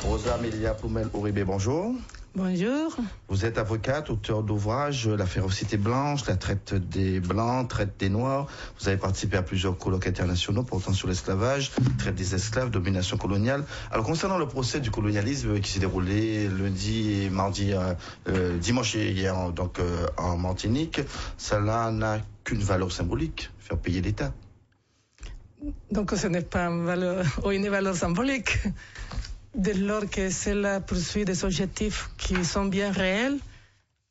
Rosa Amélia Ploumel-Ouribé, bonjour. Bonjour. Vous êtes avocate, auteur d'ouvrages La férocité blanche, la traite des blancs, traite des noirs. Vous avez participé à plusieurs colloques internationaux portant sur l'esclavage, traite des esclaves, domination coloniale. Alors concernant le procès du colonialisme qui s'est déroulé lundi et mardi, dimanche et hier donc en Martinique, cela n'a qu'une valeur symbolique, faire payer l'État. Donc ce n'est pas une valeur symbolique. Dès lors que cela poursuit des objectifs qui sont bien réels,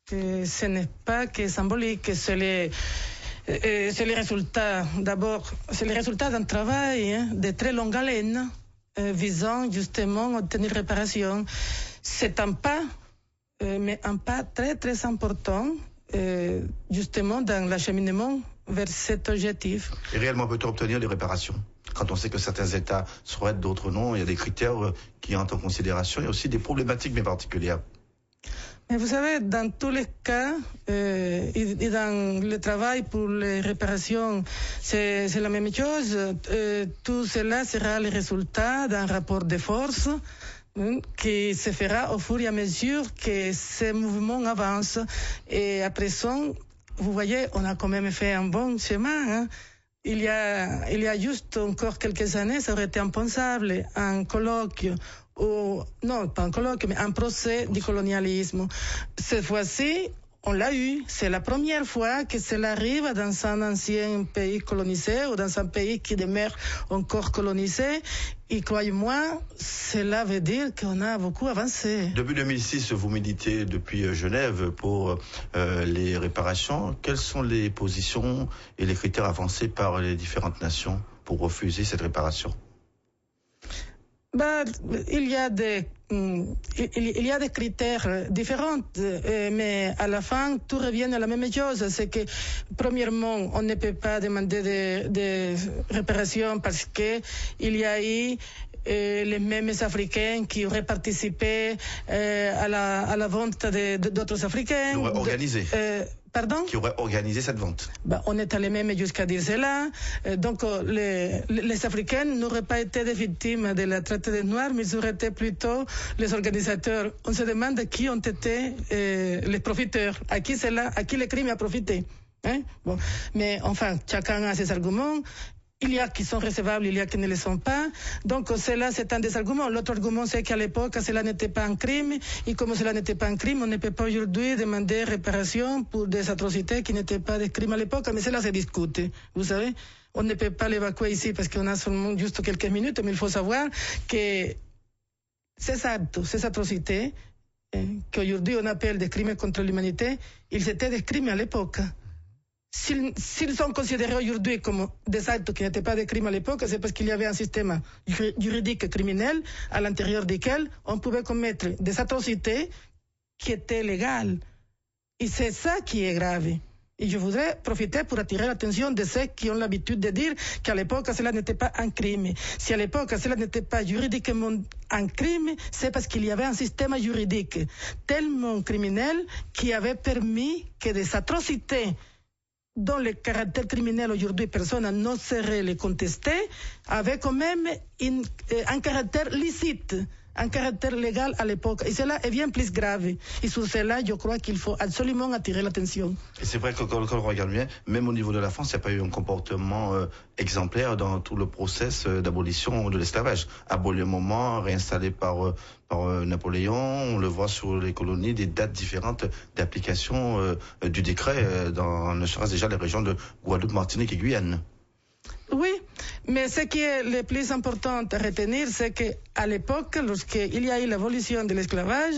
ce n'est pas que symbolique, c'est les résultats. D'abord, c'est le résultat d'un travail de très longue haleine visant justement à obtenir réparation. C'est un pas, mais un pas très très important justement dans l'acheminement vers cet objectif. Et réellement peut-on obtenir les réparations ? Quand on sait que certains États souhaitent, d'autres non, il y a des critères qui entrent en considération, il y a aussi des problématiques bien particulières. Mais vous savez, dans tous les cas, et dans le travail pour les réparations, c'est la même chose. Tout cela sera le résultat d'un rapport de force qui se fera au fur et à mesure que ces mouvements avancent. Et à présent, vous voyez, on a quand même fait un bon chemin. Il y a juste encore quelques années, ça aurait été impensable, un colloque, non, pas un colloque, mais un procès du colonialisme. Cette fois-ci, on l'a eu. C'est la première fois que cela arrive dans un ancien pays colonisé ou dans un pays qui demeure encore colonisé. Et croyez-moi, cela veut dire qu'on a beaucoup avancé. Depuis 2006, vous militez depuis Genève pour les réparations. Quelles sont les positions et les critères avancés par les différentes nations pour refuser cette réparation ? Il y a des critères différents, mais à la fin, tout revient à la même chose. C'est que, premièrement, on ne peut pas demander de réparation parce que il y a eu les mêmes Africains qui auraient participé à la vente d'autres Africains. Qui auraient organisé. Pardon ? Qui aurait organisé cette vente. On est allé même jusqu'à dire cela. Donc, les Africains n'auraient pas été des victimes de la traite des Noirs, mais ils auraient été plutôt les organisateurs. On se demande qui ont été les profiteurs, à qui le crime a profité. Mais enfin, chacun a ses arguments. Il y a qui sont recevables, il y a qui ne le sont pas. Donc, cela, c'est un des arguments. L'autre argument, c'est qu'à l'époque, cela n'était pas un crime. Et comme cela n'était pas un crime, on ne peut pas aujourd'hui demander réparation pour des atrocités qui n'étaient pas des crimes à l'époque. Mais cela se discute. Vous savez, on ne peut pas l'évacuer ici parce qu'on a seulement juste quelques minutes. Mais il faut savoir que ces actes, ces atrocités, qu'aujourd'hui on appelle des crimes contre l'humanité, ils étaient des crimes à l'époque. S'ils sont considérés aujourd'hui comme des actes qui n'étaient pas des crimes à l'époque, c'est parce qu'il y avait un système juridique criminel à l'intérieur duquel on pouvait commettre des atrocités qui étaient légales. Et c'est ça qui est grave. Et je voudrais profiter pour attirer l'attention de ceux qui ont l'habitude de dire qu'à l'époque, cela n'était pas un crime. Si à l'époque, cela n'était pas juridiquement un crime, c'est parce qu'il y avait un système juridique tellement criminel qui avait permis que des atrocités dont le caractère criminel aujourd'hui personne n'oserait les contester, avait quand même un caractère licite, un caractère légal à l'époque. Et cela est bien plus grave. Et sur cela, je crois qu'il faut absolument attirer l'attention. Et c'est vrai que quand on regarde bien, même au niveau de la France, il n'y a pas eu un comportement exemplaire dans tout le process d'abolition de l'esclavage. Abolement, réinstallé par Napoléon, on le voit sur les colonies, des dates différentes d'application du décret dans ne serait-ce déjà les régions de Guadeloupe, Martinique et Guyane. Oui, mais ce qui est le plus important à retenir, c'est qu'à l'époque, lorsqu'il y a eu l'abolition de l'esclavage,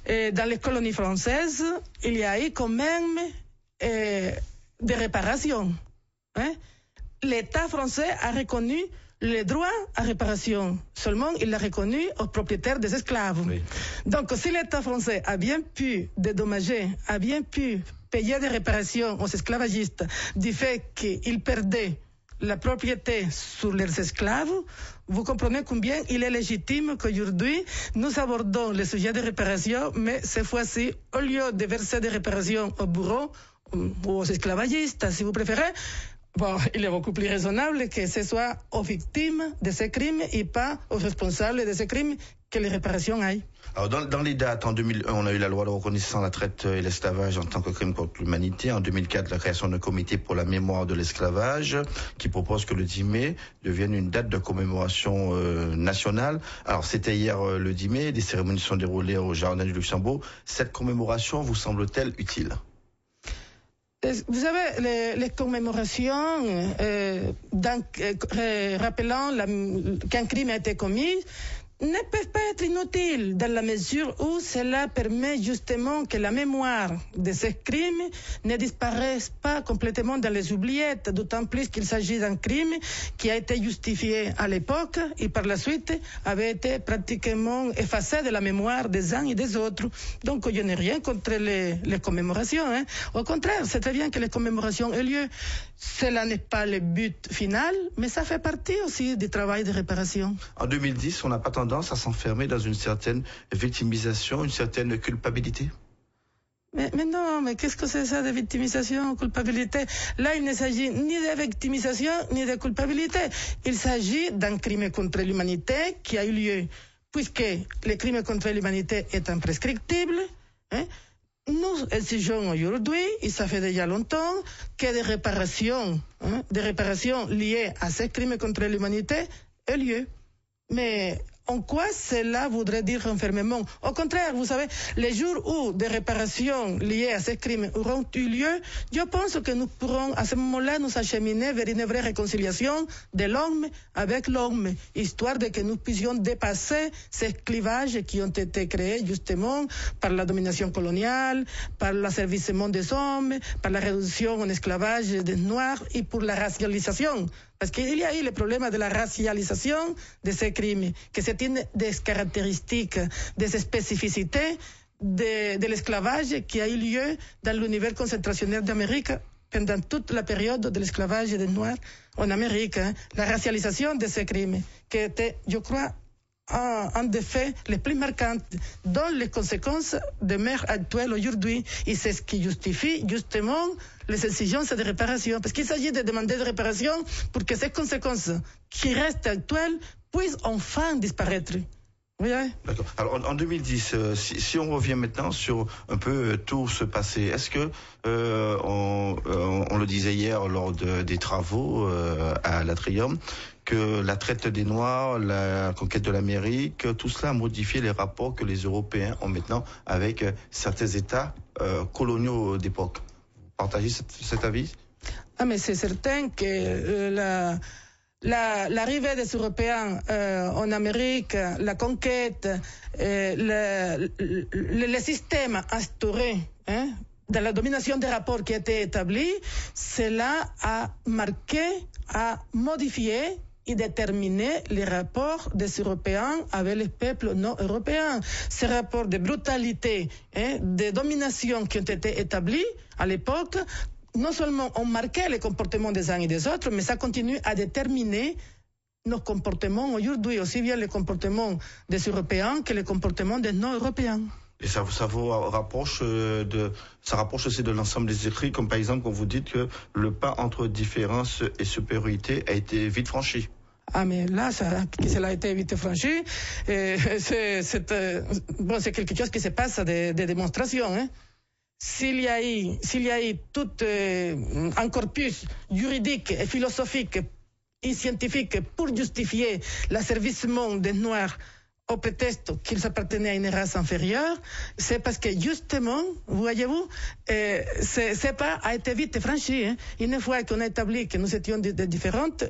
dans les colonies françaises, il y a eu quand même des réparations. L'État français a reconnu le droit à réparation. Seulement, il l'a reconnu aux propriétaires des esclaves. Oui. Donc, si l'État français a bien pu dédommager, a bien pu payer des réparations aux esclavagistes du fait qu'ils perdaient la propriété sur leurs esclaves, vous comprenez combien il est légitime qu'aujourd'hui nous abordons le sujet de réparation, mais cette fois-ci, au lieu de verser des réparations aux bourreaux ou aux esclavagistes, si vous préférez, Bon, il est beaucoup plus raisonnable que ce soit aux victimes de ces crimes et pas aux responsables de ces crimes que les réparations aillent. Alors dans les dates, en 2001, on a eu la loi de reconnaissance de la traite et l'esclavage en tant que crime contre l'humanité. En 2004, la création d'un comité pour la mémoire de l'esclavage qui propose que le 10 mai devienne une date de commémoration nationale. Alors c'était hier le 10 mai, les cérémonies sont déroulées au Jardin du Luxembourg. Cette commémoration vous semble-t-elle utile ? Vous savez, les commémorations, rappelant qu'un crime a été commis, ne peuvent pas être inutiles dans la mesure où cela permet justement que la mémoire de ces crimes ne disparaisse pas complètement dans les oubliettes, d'autant plus qu'il s'agit d'un crime qui a été justifié à l'époque et par la suite avait été pratiquement effacé de la mémoire des uns et des autres. Donc je n'ai rien contre les commémorations. Au contraire, c'est très bien que les commémorations aient lieu. Cela n'est pas le but final, mais ça fait partie aussi du travail de réparation. En 2010, on n'a pas tendance à s'enfermer dans une certaine victimisation, une certaine culpabilité ? Mais non, mais qu'est-ce que c'est ça de victimisation, culpabilité? Là, il ne s'agit ni de victimisation, ni de culpabilité. Il s'agit d'un crime contre l'humanité qui a eu lieu, puisque le crime contre l'humanité est imprescriptible, nous exigeons aujourd'hui, et ça fait déjà longtemps, que des réparations liées à ces crimes contre l'humanité aient lieu. Mais en quoi cela voudrait dire enfermement? Au contraire, vous savez, les jours où des réparations liées à ces crimes auront eu lieu, je pense que nous pourrons à ce moment-là nous acheminer vers une vraie réconciliation de l'homme avec l'homme, histoire de que nous puissions dépasser ces clivages qui ont été créés justement par la domination coloniale, par l'asservissement des hommes, par la réduction en esclavage des Noirs et pour la racialisation. Parce qu'il y a eu le problème de la racialisation de ces crimes, que c'est une des caractéristiques, des spécificités de l'esclavage qui a eu lieu dans l'univers concentrationnel d'Amérique pendant toute la période de l'esclavage des Noirs en Amérique. La racialisation de ces crimes, qui était, je crois, un des faits les plus marquants, dont les conséquences demeurent actuelles aujourd'hui. Et c'est ce qui justifie justement les exigences de réparation. Parce qu'il s'agit de demander de réparation pour que ces conséquences qui restent actuelles puissent enfin disparaître. Oui. D'accord. Alors en 2010, si on revient maintenant sur un peu tout ce passé, est-ce que on le disait hier lors des travaux à l'Atrium, que la traite des Noirs, la conquête de l'Amérique, tout cela a modifié les rapports que les Européens ont maintenant avec certains États coloniaux d'époque. Vous partagez cet avis? Ah, mais c'est certain que l'arrivée des Européens en Amérique, la conquête, le système instauré dans la domination des rapports qui a été établi, cela a marqué, a modifié et déterminer les rapports des Européens avec les peuples non européens. Ces rapports de brutalité, de domination qui ont été établis à l'époque, non seulement ont marqué les comportements des uns et des autres, mais ça continue à déterminer nos comportements aujourd'hui, aussi bien les comportements des Européens que les comportements des non-Européens. Et ça vous rapproche aussi de l'ensemble des écrits, comme par exemple quand vous dites que le pas entre différence et supériorité a été vite franchi. Ah, mais là, cela a été vite franchi. C'est quelque chose qui se passe des démonstrations. S'il y a eu tout un corpus juridique et philosophique et scientifique pour justifier l'asservissement des Noirs au prétexte qu'ils appartenaient à une race inférieure, c'est parce que justement, voyez-vous, ce pas a été vite franchi. Une fois qu'on a établi que nous étions différentes,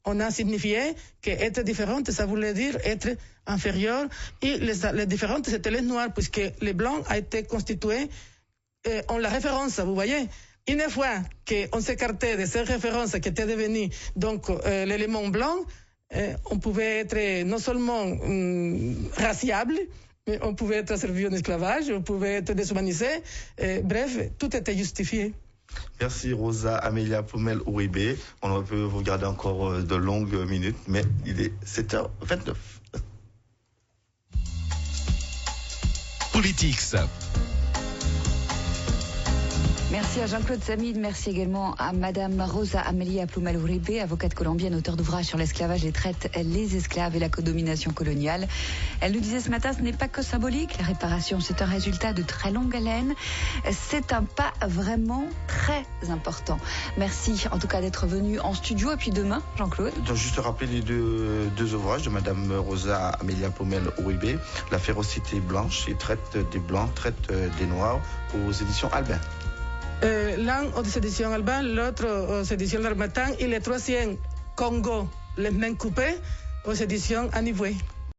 on a signifié qu'être différente, ça voulait dire être inférieur. Et les différentes, c'était les Noirs, puisque les Blancs a été constitué en la référence, vous voyez. Une fois qu'on s'écartait de ces références qui étaient devenues donc l'élément blanc, on pouvait être non seulement raciable, mais on pouvait être servi en esclavage, on pouvait être déshumanisé. Bref, tout était justifié. Merci Rosa Amélia Poumel-Ouribé. On peut vous garder encore de longues minutes, mais il est 7h29. Politics. Merci à Jean-Claude Samid, merci également à Madame Rosa Amelia Plumel Uribe, avocate colombienne, auteure d'ouvrages sur l'esclavage et traite les esclaves et la domination coloniale. Elle nous disait ce matin, ce n'est pas que symbolique, la réparation c'est un résultat de très longue haleine, c'est un pas vraiment très important. Merci en tout cas d'être venu en studio, et puis demain, Jean-Claude. Donc juste rappeler les deux ouvrages de Madame Rosa Amelia Plumel Uribe, La férocité blanche, et traite des blancs, traite des noirs, aux éditions Albin. L'un aux éditions Albin, l'autre aux éditions L'Harmattan et le troisième, Congo, les mains coupées, aux éditions Anivoué.